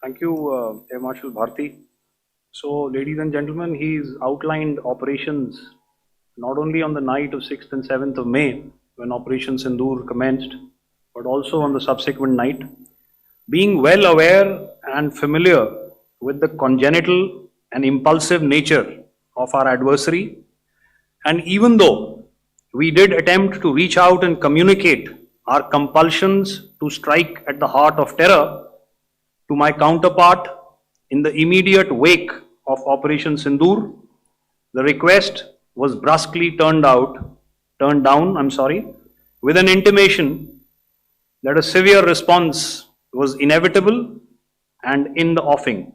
Thank you, Air Marshal Bharti. So, ladies and gentlemen, he's outlined operations not only on the night of 6th and 7th of May, when Operation Sindoor commenced, but also on the subsequent night. Being well aware and familiar with the congenital and impulsive nature of our adversary, and even though we did attempt to reach out and communicate our compulsions to strike at the heart of terror to my counterpart in the immediate wake of Operation Sindoor, the request was brusquely turned down, with an intimation that a severe response was inevitable and in the offing.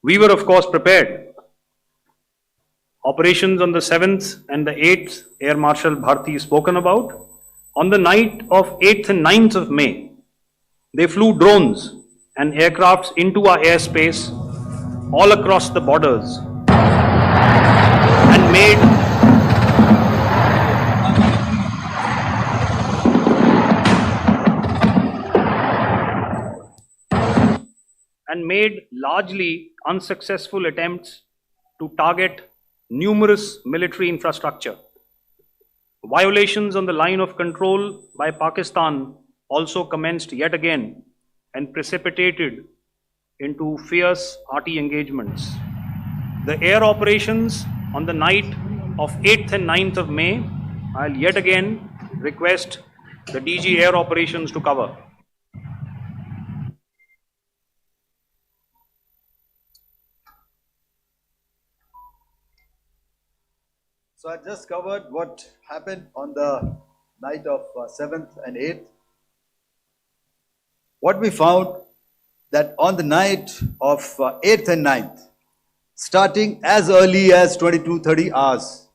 We were, of course, prepared. Operations on the 7th and the 8th, Air Marshal Bharti spoken about. On the night of 8th and 9th of May, they flew drones and aircrafts into our airspace all across the borders and made largely unsuccessful attempts to target numerous military infrastructure. Violations on the line of control by Pakistan also commenced yet again and precipitated into fierce arty engagements. The air operations on the night of 8th and 9th of May, I'll yet again request the DG Air Operations to cover. So I just covered what happened on the night of 7th and 8th. What we found that on the night of 8th and 9th, starting as early as 22:30 hours,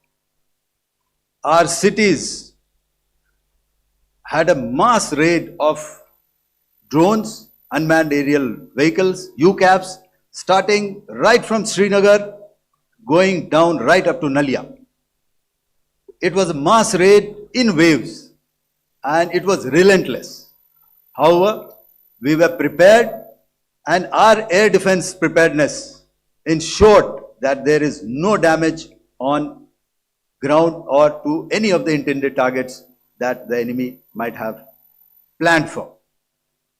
our cities had a mass raid of drones, unmanned aerial vehicles, UCAVs, starting right from Srinagar, going down right up to Nalia. It was a mass raid in waves and it was relentless. However, we were prepared and our air defense preparedness ensured that there is no damage on ground or to any of the intended targets that the enemy might have planned for.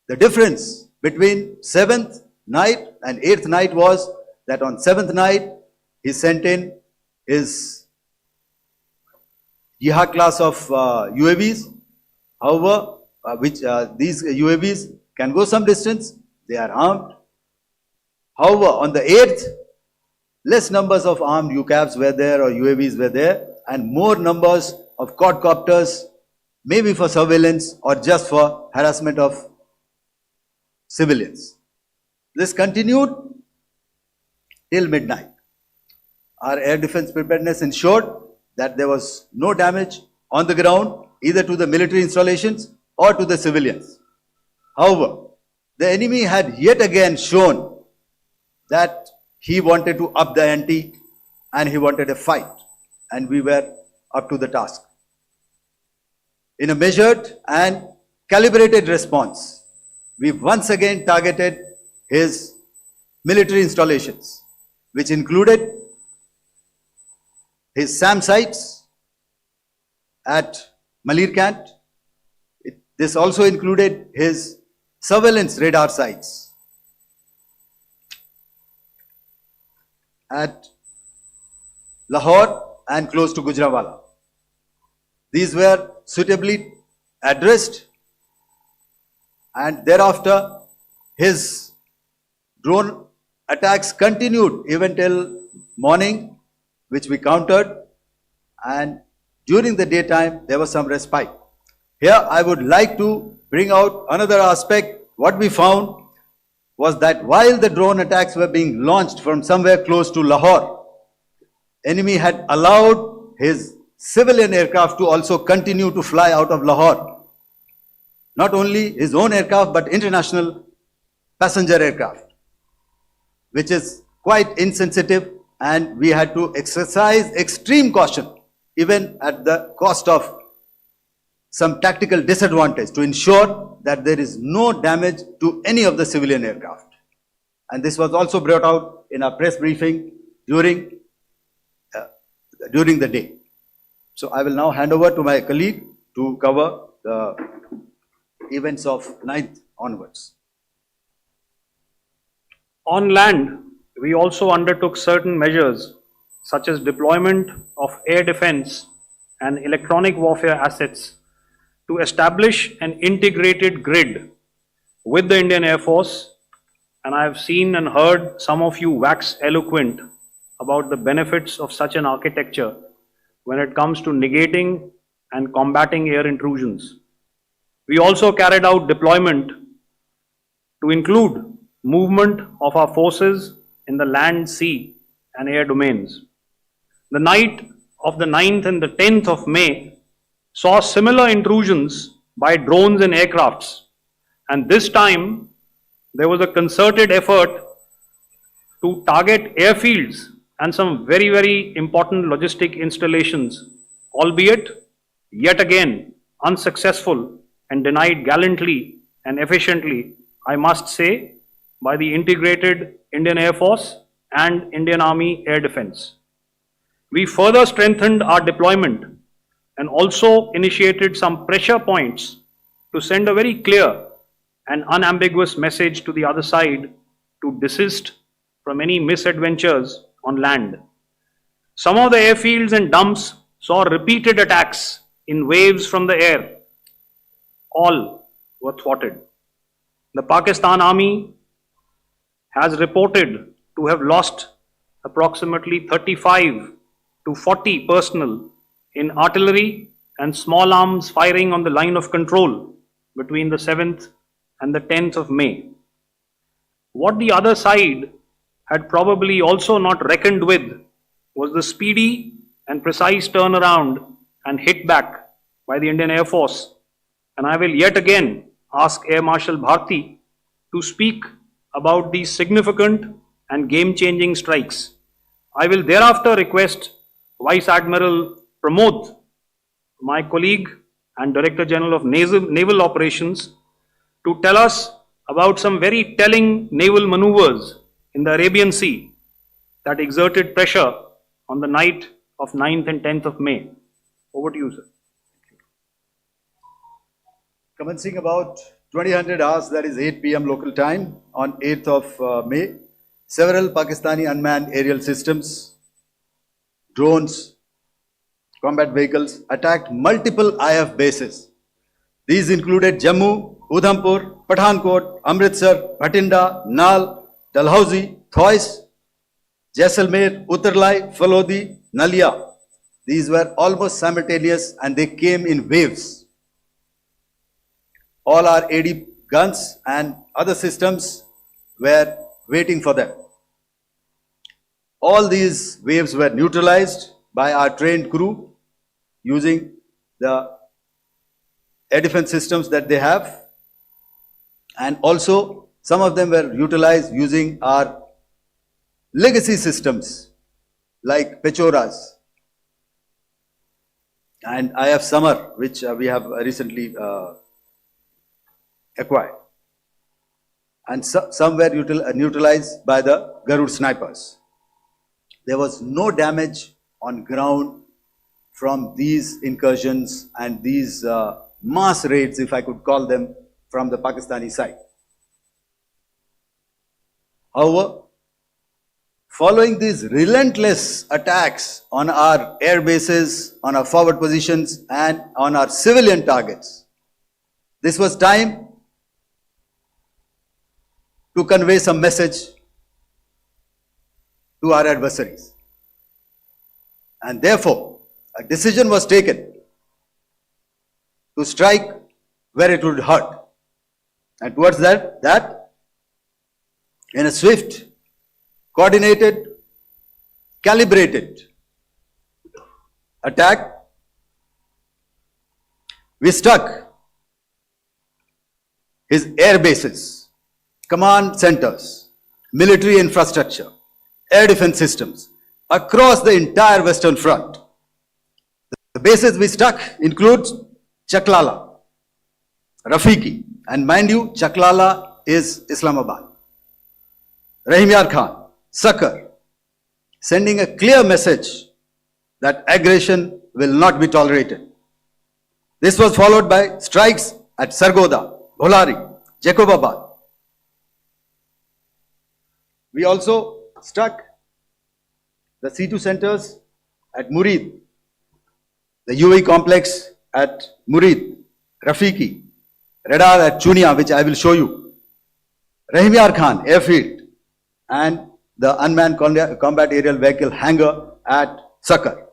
The difference between 7th night and 8th night was that on 7th night, he sent in his Jihad class of UAVs. However, these UAVs can go some distance, they are armed. However, on the 8th, less numbers of armed UCAVs were there or UAVs were there, and more numbers of quadcopters, maybe for surveillance or just for harassment of civilians. This continued till midnight. Our air defense preparedness ensured that there was no damage on the ground, either to the military installations or to the civilians. However, the enemy had yet again shown that he wanted to up the ante and he wanted a fight, and we were up to the task. In a measured and calibrated response, we once again targeted his military installations, which included his SAM sites at Malirkant. This also included his surveillance radar sites at Lahore and close to Gujranwala. These were suitably addressed, and thereafter his drone attacks continued even till morning, which we countered, and during the daytime there was some respite. Here I would like to bring out another aspect. What we found was that while the drone attacks were being launched from somewhere close to Lahore, enemy had allowed his civilian aircraft to also continue to fly out of Lahore. Not only his own aircraft, but international passenger aircraft, which is quite insensitive, and we had to exercise extreme caution, even at the cost of some tactical disadvantage, to ensure that there is no damage to any of the civilian aircraft. and this was also brought out in a press briefing during the day. So I will now hand over to my colleague to cover the events of 9th onwards. On land, we also undertook certain measures such as deployment of air defense and electronic warfare assets to establish an integrated grid with the Indian Air Force, and I have seen and heard some of you wax eloquent about the benefits of such an architecture when it comes to negating and combating air intrusions. We also carried out deployment to include movement of our forces in the land, sea, and air domains. The night of the 9th and the 10th of May saw similar intrusions by drones and aircrafts, and this time there was a concerted effort to target airfields and some very, very important logistic installations, albeit yet again unsuccessful and denied gallantly and efficiently, I must say, by the integrated Indian Air Force and Indian Army Air Defense. We further strengthened our deployment and also initiated some pressure points to send a very clear and unambiguous message to the other side to desist from any misadventures on land. Some of the airfields and dumps saw repeated attacks in waves from the air. All were thwarted. The Pakistan Army has reported to have lost approximately 35 to 40 personnel in artillery and small arms firing on the line of control between the 7th and the 10th of May. What the other side had probably also not reckoned with was the speedy and precise turnaround and hit back by the Indian Air Force. And I will yet again ask Air Marshal Bharti to speak about these significant and game-changing strikes. I will thereafter request Vice Admiral Pramod, my colleague and Director General of Naval Operations, to tell us about some very telling naval maneuvers in the Arabian Sea that exerted pressure on the night of 9th and 10th of May. Over to you, sir. Commencing about 2000 hours, that is 8 p.m. local time, on 8th of May, several Pakistani unmanned aerial systems, drones, combat vehicles attacked multiple IF bases. These included Jammu, Udhampur, Pathankot, Amritsar, Bhatinda, Nal, Dalhousie, Thois, Jaisalmer, Uttarlai, Falodi, Nalia. These were almost simultaneous and they came in waves. All our AD guns and other systems were waiting for them. All these waves were neutralized by our trained crew using the air defense systems that they have, and also some of them were utilized using our legacy systems like Pechoras and IF Summer, which we have recently acquired, and some were neutralized by the Garud snipers. There was no damage on ground from these incursions and these mass raids, if I could call them, from the Pakistani side. However, following these relentless attacks on our air bases, on our forward positions and on our civilian targets, this was time to convey some message to our adversaries. And therefore, a decision was taken to strike where it would hurt. And towards that, in a swift, coordinated, calibrated attack, we struck his air bases, command centers, military infrastructure, air defense systems across the entire Western Front. The bases we struck include Chaklala, Rafiki, and mind you, Chaklala is Islamabad. Rahim Yar Khan, Sucker, sending a clear message that aggression will not be tolerated. This was followed by strikes at Sargoda, Bholari, Jacobabad. We also struck the C2 centers at Murid, the UAE complex at Murid, Rafiki, radar at Chunia, which I will show you, Rahim Yar Khan airfield, and the unmanned combat aerial vehicle hangar at Sucker.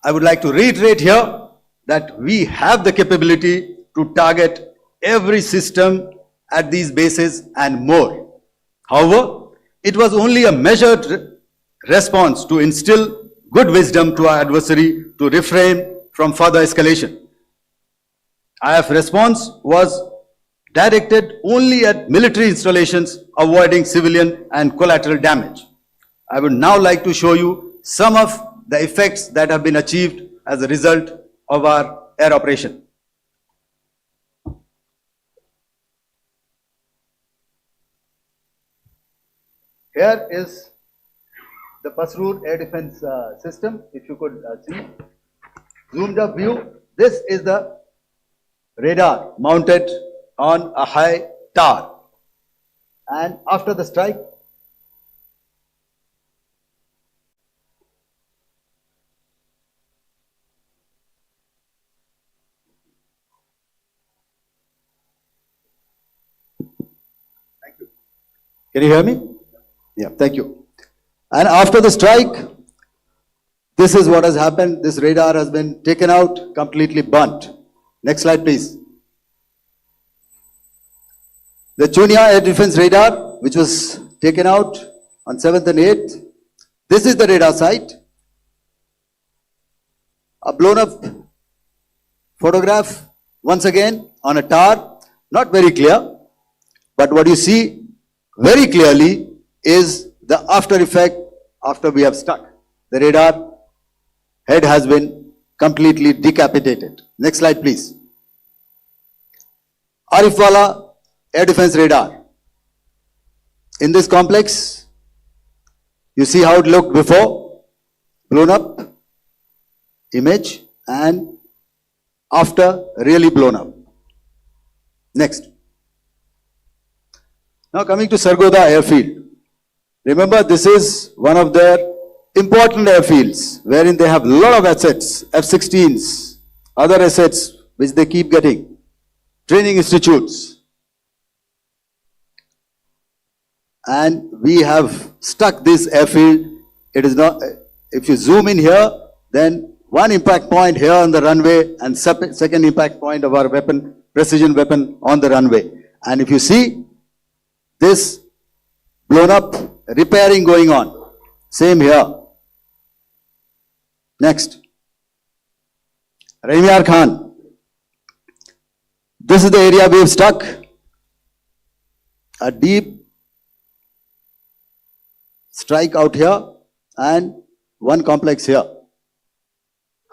I would like to reiterate here that we have the capability to target every system at these bases and more. However, it was only a measured response to instill good wisdom to our adversary to refrain from further escalation. IF response was directed only at military installations, avoiding civilian and collateral damage. I would now like to show you some of the effects that have been achieved as a result of our air operation. Here is the Pasrur air defense system. If you could see, zoomed up view. This is the radar mounted on a high tower. And after the strike, thank you. Can you hear me? Yeah, thank you. And after the strike, this is what has happened. This radar has been taken out, completely burnt. Next slide, please. The Chunia air defense radar, which was taken out on 7th and 8th. This is the radar site. A blown up photograph, once again, on a tower. Not very clear, but what you see very clearly is the after effect after we have struck. The radar head has been completely decapitated. Next slide, please. Arifwala air defense radar. In this complex, you see how it looked before, blown up image, and after really blown up. Next. Now coming to Sargoda airfield. Remember, this is one of their important airfields wherein they have a lot of assets, F-16s, other assets which they keep getting, training institutes. And we have stuck this airfield. It is not, if you zoom in here, then one impact point here on the runway and second impact point of our weapon, precision weapon on the runway. And if you see this blown up, repairing going on. Same here. Next. Rahim Yar Khan. This is the area we have struck. A deep strike out here and one complex here.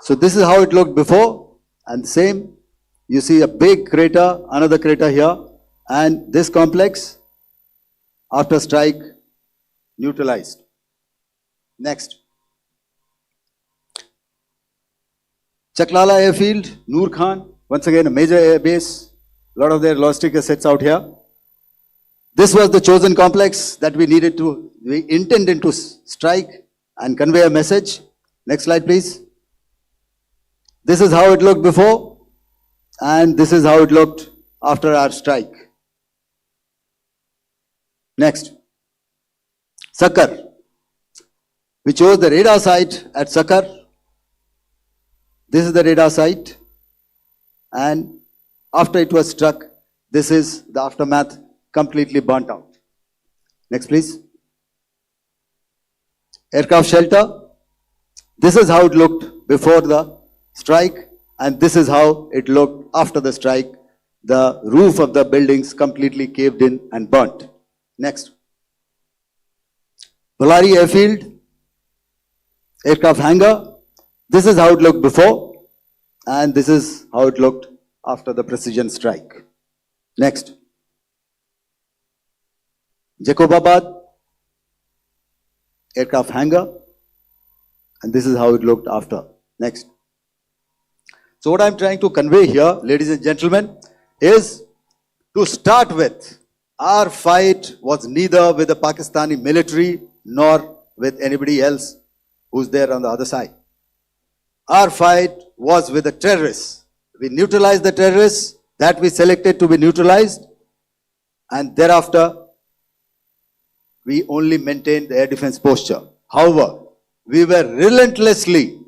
So this is how it looked before, and same. You see a big crater, another crater here, and this complex after strike neutralized. Next. Chaklala airfield, Noor Khan, once again a major air base, a lot of their logistic assets out here. This was the chosen complex that we intended to strike and convey a message. Next slide, please. This is how it looked before, and this is how it looked after our strike. Next. Sucker. We chose the radar site at Sucker. This is the radar site, and after it was struck, this is the aftermath, completely burnt out. Next, please. Aircraft shelter. This is how it looked before the strike, and this is how it looked after the strike. The roof of the buildings completely caved in and burnt. Next. Bholari airfield, aircraft hangar. This is how it looked before, and this is how it looked after the precision strike. Next. Jacobabad aircraft hangar, and this is how it looked after. Next. So what I'm trying to convey here, ladies and gentlemen, is to start with, our fight was neither with the Pakistani military nor with anybody else who's there on the other side. Our fight was with the terrorists. We neutralized the terrorists that we selected to be neutralized, and thereafter we only maintained the air defense posture. However, we were relentlessly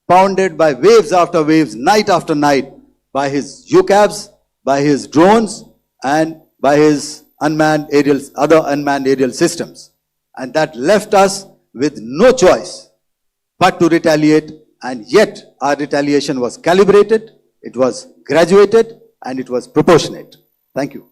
pounded by waves after waves, night after night, by his UCAVs, by his drones, and by his other unmanned aerial systems. And that left us with no choice but to retaliate, and yet our retaliation was calibrated, it was graduated, and it was proportionate. Thank you.